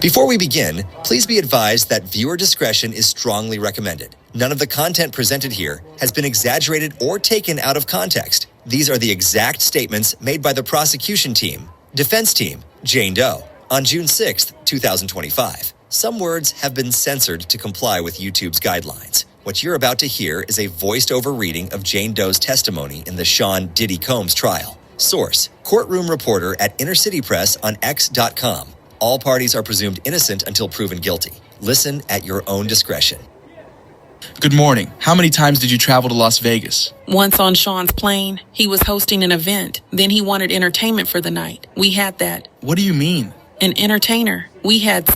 Before we begin, please be advised that viewer discretion is strongly recommended. None of the content presented here has been exaggerated or taken out of context. These are the exact statements made by the prosecution team, defense team, Jane Doe, on June 6, 2025. Some words have been censored to comply with YouTube's guidelines. What you're about to hear is a voiced-over reading of Jane Doe's testimony in the Sean Diddy Combs trial. Source: Courtroom reporter at Inner City Press on X.com. All parties are presumed innocent until proven guilty. Listen at your own discretion. Good morning. How many times did you travel to Las Vegas? Once on Sean's plane. He was hosting an event. Then he wanted entertainment for the night. We had that. What do you mean? An entertainer. We had...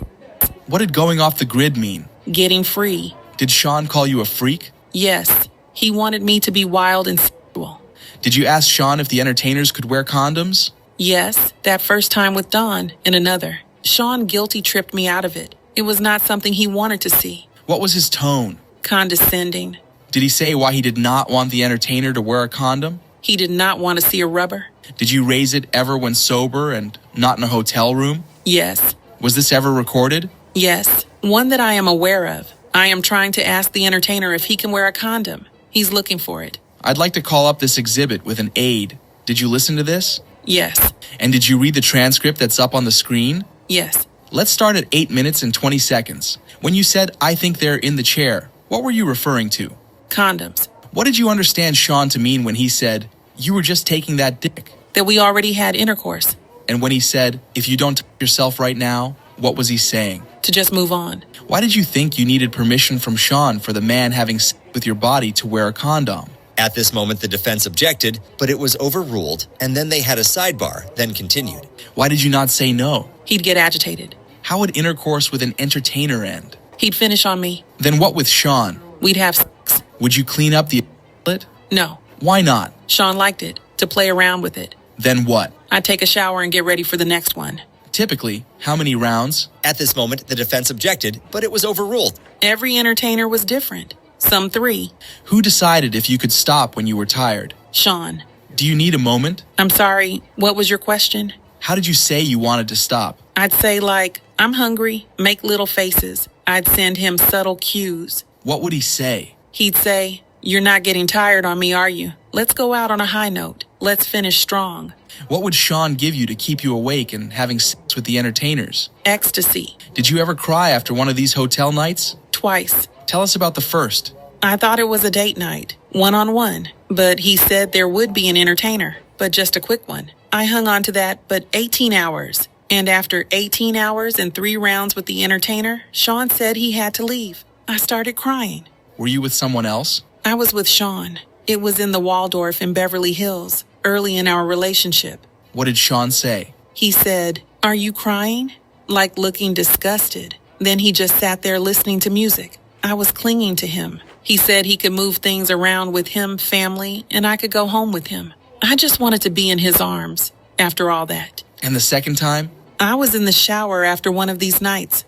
What did going off the grid mean? Getting free. Did Sean call you a freak? Yes. He wanted me to be wild and sexual. Did you ask Sean if the entertainers could wear condoms? Yes. That first time with Dawn and another. Sean guilty tripped me out of it. It was not something he wanted to see. What was his tone? Condescending. Did he say why he did not want the entertainer to wear a condom? He did not want to see a rubber. Did you raise it ever when sober and not in a hotel room? Yes. Was this ever recorded? Yes. One that I am aware of. I am trying to ask the entertainer if he can wear a condom. He's looking for it. I'd like to call up this exhibit with an aide. Did you listen to this? Yes. And did you read the transcript that's up on the screen? Yes. Let's start at 8 minutes and 20 seconds. When you said, "I think they're in the chair," what were you referring to? Condoms. What did you understand Sean to mean when he said, "You were just taking that dick"? That we already had intercourse. And when he said, "If you don't touch yourself right now," what was he saying? To just move on. Why did you think you needed permission from Sean for the man having sex with your body to wear a condom? At this moment, the defense objected, but it was overruled, and then they had a sidebar, then continued. Why did you not say no? He'd get agitated. How would intercourse with an entertainer end? He'd finish on me. Then what with Sean? We'd have sex. Would you clean up the toilet? No. Why not? Sean liked it. To play around with it. Then what? I'd take a shower and get ready for the next one. Typically, how many rounds? At this moment, the defense objected, but it was overruled. Every entertainer was different. Some 3. Who decided if you could stop when you were tired? Sean. Do you need a moment? I'm sorry, what was your question? How did you say you wanted to stop? I'd say like, I'm hungry, make little faces. I'd send him subtle cues. What would he say? He'd say, "You're not getting tired on me, are you? Let's go out on a high note. Let's finish strong." What would Sean give you to keep you awake and having sex with the entertainers? Ecstasy. Did you ever cry after one of these hotel nights? Twice. Tell us about the first. I thought it was a date night, one-on-one, but he said there would be an entertainer, but just a quick one. I hung on to that, but 18 hours. And after 18 hours and 3 rounds with the entertainer, Sean said he had to leave. I started crying. Were you with someone else? I was with Sean. It was in the Waldorf in Beverly Hills, early in our relationship. What did Sean say? He said, "Are you crying?" Like looking disgusted. Then he just sat there listening to music. I was clinging to him. He said he could move things around with him, family, and I could go home with him. I just wanted to be in his arms after all that. And the second time? I was in the shower after one of these nights.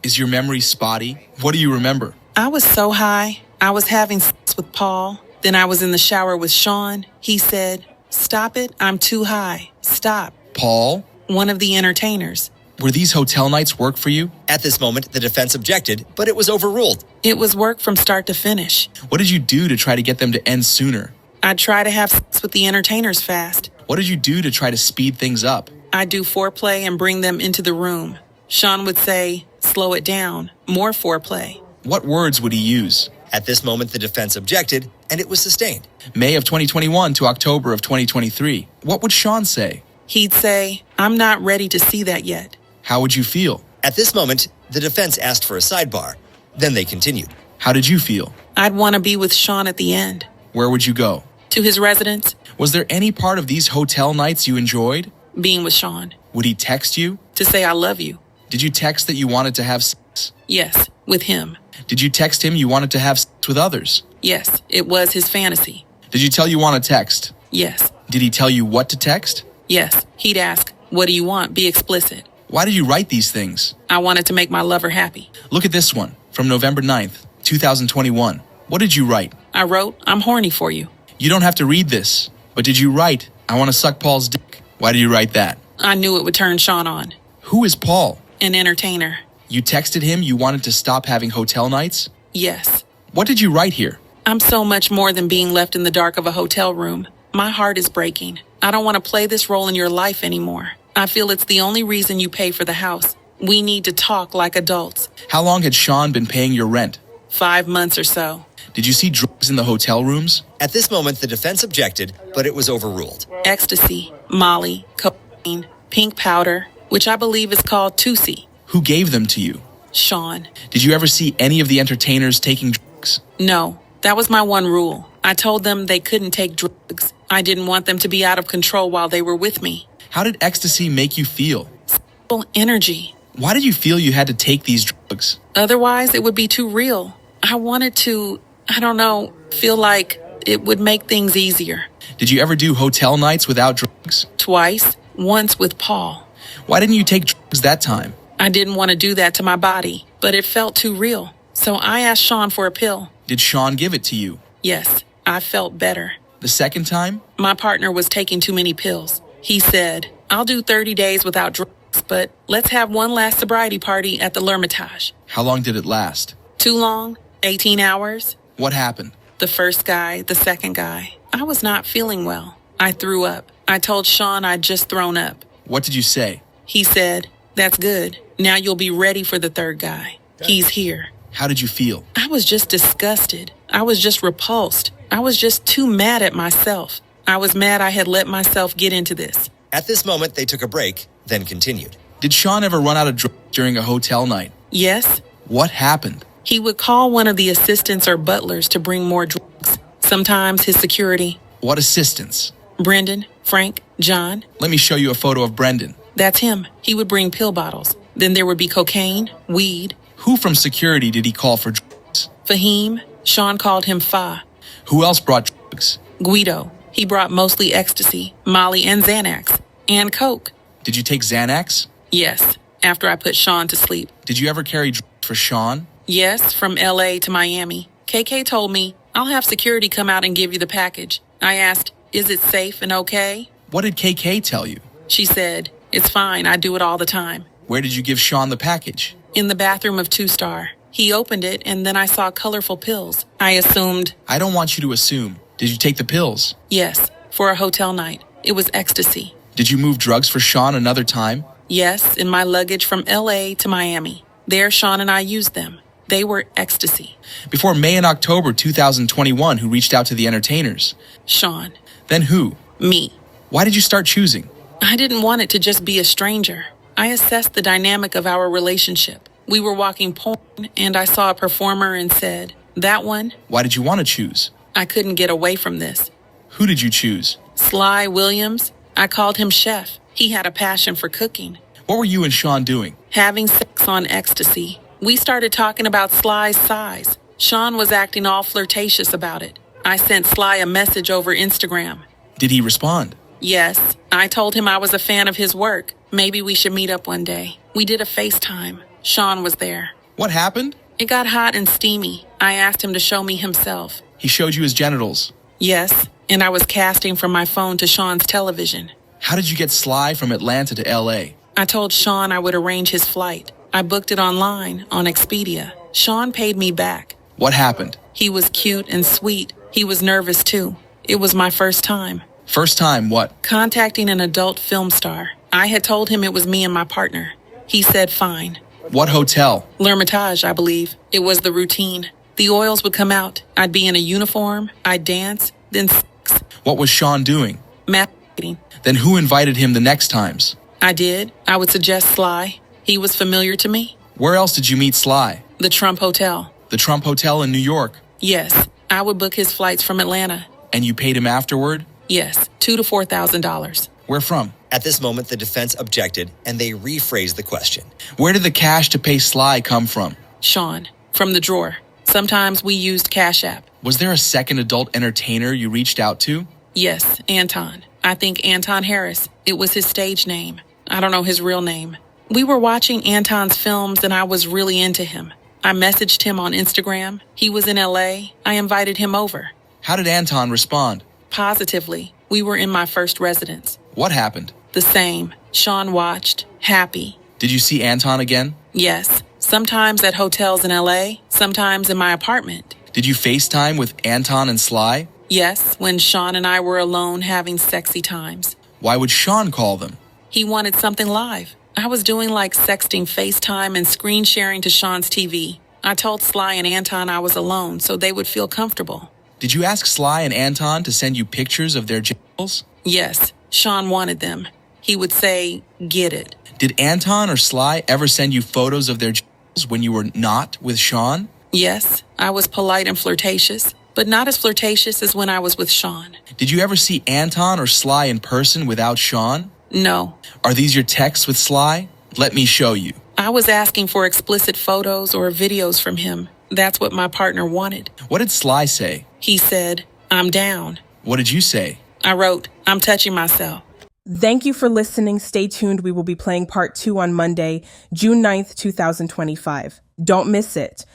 Is your memory spotty? What do you remember? I was so high. I was having sex with Paul. Then I was in the shower with Sean. He said, "Stop it, I'm too high. Stop." Paul? One of the entertainers. Were these hotel nights work for you? At this moment, the defense objected, but it was overruled. It was work from start to finish. What did you do to try to get them to end sooner? I'd try to have sex with the entertainers fast. What did you do to try to speed things up? I'd do foreplay and bring them into the room. Sean would say, "Slow it down, more foreplay." What words would he use? At this moment, the defense objected, and it was sustained. May of 2021 to October of 2023. What would Sean say? He'd say, "I'm not ready to see that yet." How would you feel? At this moment, the defense asked for a sidebar. Then they continued. How did you feel? I'd want to be with Sean at the end. Where would you go? To his residence, Was there any part of these hotel nights you enjoyed? being with Sean. Would he text you? To say I love you. Did you text that you wanted to have sex? Yes, with him. Did you text him you wanted to have sex with others? Yes, it was his fantasy. Did you tell you want to text? Yes, Did he tell you what to text? yes. He'd ask, "What do you want? Be explicit." Why did you write these things? I wanted to make my lover happy. Look at this one from November 9th, 2021. What did you write? I wrote, "I'm horny for you." You don't have to read this, but did you write, "I want to suck Paul's dick"? Why did you write that? I knew it would turn Sean on. Who is Paul? an entertainer. You texted him you wanted to stop having hotel nights? Yes. What did you write here? I'm so much more than being left in the dark of a hotel room. My heart is breaking. I don't want to play this role in your life anymore. I feel it's the only reason you pay for the house. We need to talk like adults. How long had Sean been paying your rent? 5 months or so. Did you see drugs in the hotel rooms? At this moment, the defense objected, but it was overruled. Ecstasy, Molly, cocaine, pink powder, which I believe is called Tusi. Who gave them to you? Sean. Did you ever see any of the entertainers taking drugs? No, that was my one rule. I told them they couldn't take drugs. I didn't want them to be out of control while they were with me. How did ecstasy make you feel? Energy. Why did you feel you had to take these drugs? Otherwise, it would be too real. I wanted to, feel like it would make things easier. Did you ever do hotel nights without drugs? Twice, once with Paul. Why didn't you take drugs that time? I didn't want to do that to my body, but it felt too real. So I asked Sean for a pill. Did Sean give it to you? Yes, I felt better. The second time? My partner was taking too many pills. He said, I'll do 30 days without drugs, but let's have one last sobriety party at the L'Hermitage. How long did it last? Too long? 18 hours? What happened? The first guy, the second guy. I was not feeling well. I threw up. I told Sean I'd just thrown up. What did you say? He said, that's good. Now you'll be ready for the third guy. He's here. How did you feel? I was just disgusted. I was just repulsed. I was just too mad at myself. I was mad I had let myself get into this. At this moment, they took a break, then continued. Did Sean ever run out of drugs during a hotel night? Yes. What happened? He would call one of the assistants or butlers to bring more drugs. Sometimes his security. What assistants? Brendan, Frank, John. Let me show you a photo of Brendan. That's him. He would bring pill bottles. Then there would be cocaine, weed. Who from security did he call for drugs? Fahim. Sean called him Fa. Who else brought drugs? Guido. He brought mostly ecstasy, Molly, and Xanax. And coke. Did you take Xanax? Yes, after I put Sean to sleep. Did you ever carry drugs for Sean? Yes, from LA to Miami. KK told me, I'll have security come out and give you the package. I asked, is it safe and okay? What did KK tell you? She said, it's fine, I do it all the time. Where did you give Sean the package? In the bathroom of 2-Star. He opened it and then I saw colorful pills. I assumed... I don't want you to assume. Did you take the pills? Yes, for a hotel night. It was ecstasy. Did you move drugs for Sean another time? Yes, in my luggage from LA to Miami. There, Sean and I used them. They were ecstasy. Before May and October 2021, who reached out to the entertainers? Sean. Then who? Me. Why did you start choosing? I didn't want it to just be a stranger. I assessed the dynamic of our relationship. We were walking porn, and I saw a performer and said, that one? Why did you want to choose? I couldn't get away from this. Who did you choose? Sly Williams. I called him Chef. He had a passion for cooking. What were you and Sean doing? Having sex on ecstasy. We started talking about Sly's size. Sean was acting all flirtatious about it. I sent Sly a message over Instagram. Did he respond? Yes. I told him I was a fan of his work. Maybe we should meet up one day. We did a FaceTime. Sean was there. What happened? It got hot and steamy. I asked him to show me himself. He showed you his genitals. Yes, and I was casting from my phone to Sean's television. How did you get Sly from Atlanta to LA? I told Sean I would arrange his flight. I booked it online, on Expedia. Sean paid me back. What happened? He was cute and sweet. He was nervous too. It was my first time. First time what? Contacting an adult film star. I had told him it was me and my partner. He said fine. What hotel? L'Hermitage, I believe. It was the routine. The oils would come out. I'd be in a uniform. I'd dance. Then sex. What was Sean doing? Masturbating. Then who invited him the next times? I did. I would suggest Sly. He was familiar to me. Where else did you meet Sly? The Trump Hotel. The Trump Hotel in New York. Yes. I would book his flights from Atlanta. And you paid him afterward? Yes. $2,000 to $4,000. Where from? At this moment, the defense objected, and they rephrased the question. Where did the cash to pay Sly come from? Sean. From the drawer. Sometimes we used Cash App. Was there a second adult entertainer you reached out to? Yes, Anton. I think Anton Harris. It was his stage name. I don't know his real name. We were watching Anton's films and I was really into him. I messaged him on Instagram. He was in LA. I invited him over. How did Anton respond? Positively. We were in my first residence. What happened? The same. Sean watched. Happy. Did you see Anton again? Yes. Sometimes at hotels in LA, sometimes in my apartment. Did you FaceTime with Anton and Sly? Yes, when Sean and I were alone having sexy times. Why would Sean call them? He wanted something live. I was doing like sexting FaceTime and screen sharing to Sean's TV. I told Sly and Anton I was alone so they would feel comfortable. Did you ask Sly and Anton to send you pictures of their genitals? Yes, Sean wanted them. He would say, "Get it." Did Anton or Sly ever send you photos of their genitals when you were not with Sean? Yes, I was polite and flirtatious, but not as flirtatious as when I was with Sean. Did you ever see Anton or Sly in person without Sean? No. Are these your texts with Sly? Let me show you. I was asking for explicit photos or videos from him. That's what my partner wanted. What did Sly say? He said, "I'm down." What did you say? I wrote, "I'm touching myself." Thank you for listening. Stay tuned. We will be playing part 2 on Monday, June 9th, 2025. Don't miss it.